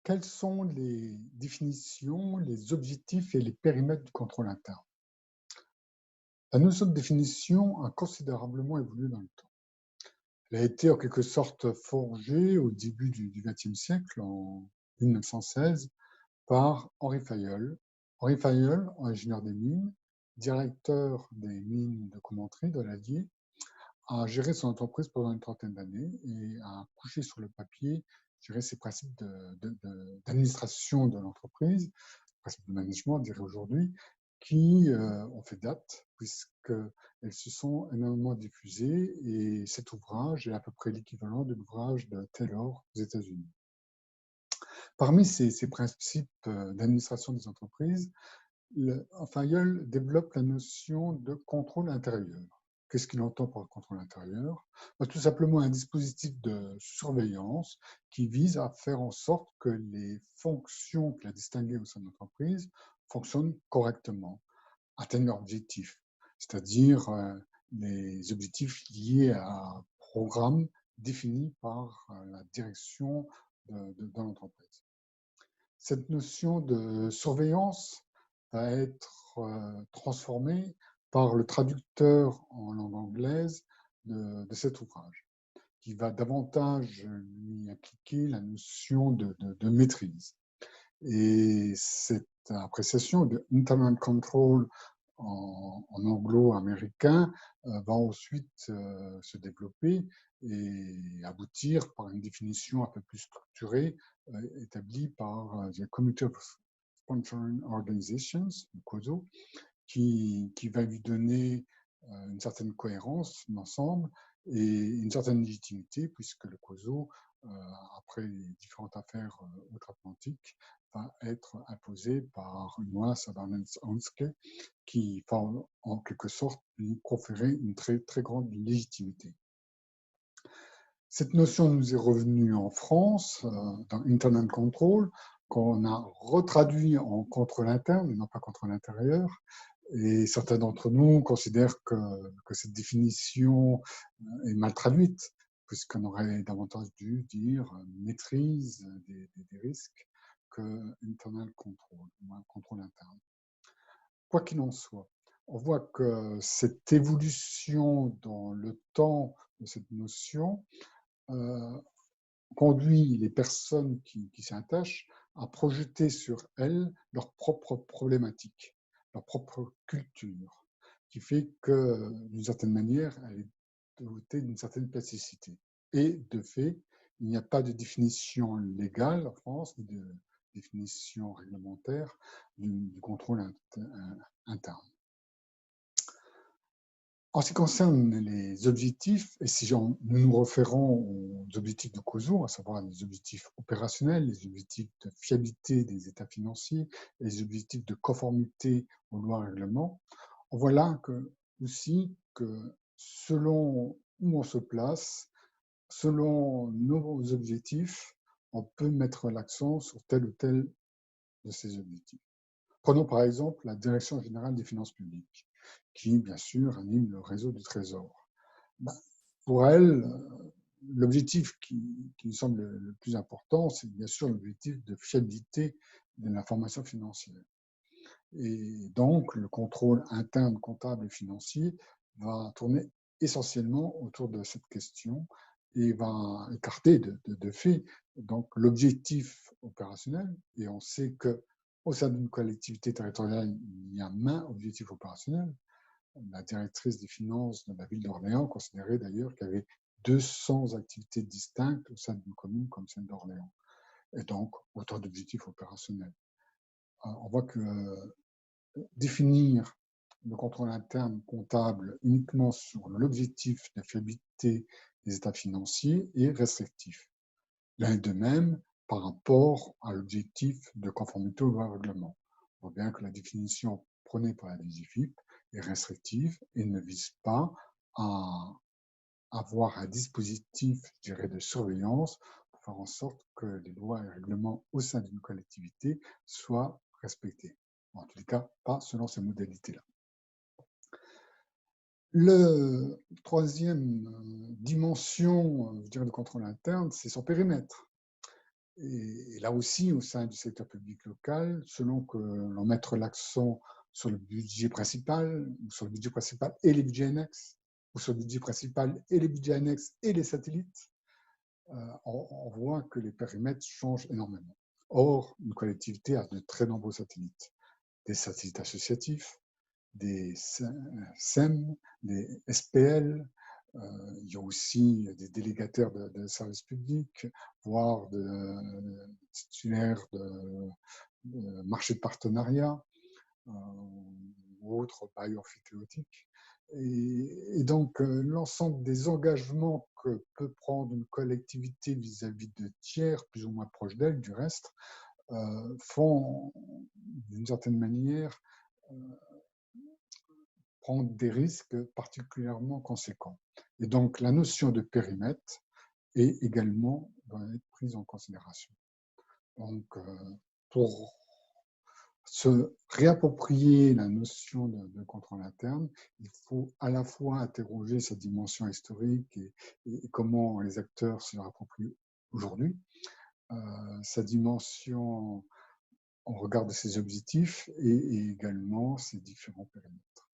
Quelles sont les définitions, les objectifs et les périmètres du contrôle interne? La notion de définition a considérablement évolué dans le temps. Elle a été en quelque sorte forgée au début du XXe siècle, en 1916, par Henri Fayol. Henri Fayol, ingénieur des mines, directeur des mines de Commentry, de l'Allier, a géré son entreprise pendant une trentaine d'années et a couché sur le papier, je dirais, ses principes d'administration de l'entreprise, principes de management, on dirait aujourd'hui, qui ont fait date, puisqu'elles se sont énormément diffusées, et cet ouvrage est à peu près l'équivalent de l'ouvrage de Taylor aux États-Unis. Parmi ces principes d'administration des entreprises, Fayol développe la notion de contrôle intérieur. Qu'est-ce qu'il entend par contrôle intérieur? Tout simplement un dispositif de surveillance qui vise à faire en sorte que les fonctions qu'il a distinguées au sein de l'entreprise fonctionnent correctement, atteignent leur objectif, c'est-à-dire les objectifs liés à un programme défini par la direction de l'entreprise. Cette notion de surveillance va être transformée par le traducteur en langue anglaise de cet ouvrage, qui va davantage lui appliquer la notion de maîtrise. Et cette appréciation de internal control en anglo-américain va ensuite se développer et aboutir par une définition un peu plus structurée établie par the Committee of Sponsoring Organizations, le COSO, qui va lui donner une certaine cohérence d'ensemble et une certaine légitimité, puisque le COSO, après les différentes affaires outre-Atlantique, va être imposé par une loi Sarbanes-Oxley qui va en quelque sorte lui conférer une très, très grande légitimité. Cette notion nous est revenue en France, dans Internal Control, qu'on a retraduit en contrôle interne, et non pas contrôle intérieur. Et certains d'entre nous considèrent que cette définition est mal traduite, puisqu'on aurait davantage dû dire maîtrise des risques que internal control, ou un contrôle interne. Quoi qu'il en soit, on voit que cette évolution dans le temps de cette notion conduit les personnes qui s'y attachent à projeter sur elles leur propre problématique, leur propre culture, qui fait que, d'une certaine manière, elle est dotée d'une certaine plasticité. Et de fait, il n'y a pas de définition légale en France, ni de définition réglementaire du contrôle interne. En ce qui concerne les objectifs, et si nous nous référons aux objectifs de COSO, à savoir les objectifs opérationnels, les objectifs de fiabilité des états financiers, et les objectifs de conformité aux lois et règlements, on voit là aussi que selon où on se place, selon nos objectifs, on peut mettre l'accent sur tel ou tel de ces objectifs. Prenons par exemple la Direction générale des finances publiques, qui, bien sûr, anime le réseau du Trésor. Pour elle, l'objectif qui nous semble le plus important, c'est bien sûr l'objectif de fiabilité de l'information financière. Et donc, le contrôle interne comptable et financier va tourner essentiellement autour de cette question et va écarter de fait donc l'objectif opérationnel. Et on sait qu'au sein d'une collectivité territoriale, il y a un objectif opérationnel. La directrice des finances de la ville d'Orléans considérait d'ailleurs qu'il y avait 200 activités distinctes au sein d'une commune comme celle d'Orléans. Et donc, autant d'objectifs opérationnels. On voit que définir le contrôle interne comptable uniquement sur l'objectif de fiabilité des états financiers est restrictif. L'un de même par rapport à l'objectif de conformité aux lois et règlements. On voit bien que la définition prônée par la DGFiP est restrictive et ne vise pas à avoir un dispositif, je dirais, de surveillance pour faire en sorte que les lois et règlements au sein d'une collectivité soient respectés. En tous les cas, pas selon ces modalités-là. La troisième dimension, je dirais, de contrôle interne, c'est son périmètre. Et là aussi, au sein du secteur public local, selon que l'on mette l'accent sur le budget principal, ou sur le budget principal et les budgets annexes, ou sur le budget principal et les budgets annexes et les satellites, on voit que les périmètres changent énormément. Or, une collectivité a de très nombreux satellites. Des satellites associatifs, des SEM, des SPL, il y a aussi des délégataires de services publics, voire de titulaires de marchés de partenariat ou autres bails amphithéotiques. Et donc, l'ensemble des engagements que peut prendre une collectivité vis-à-vis de tiers, plus ou moins proches d'elle, du reste, font d'une certaine manière prendre des risques particulièrement conséquents. Et donc, la notion de périmètre est également doit être prise en considération. Donc, pour se réapproprier la notion de contrôle interne, il faut à la fois interroger sa dimension historique et comment les acteurs se l'approprient aujourd'hui, sa dimension en regard de ses objectifs et également ses différents périmètres.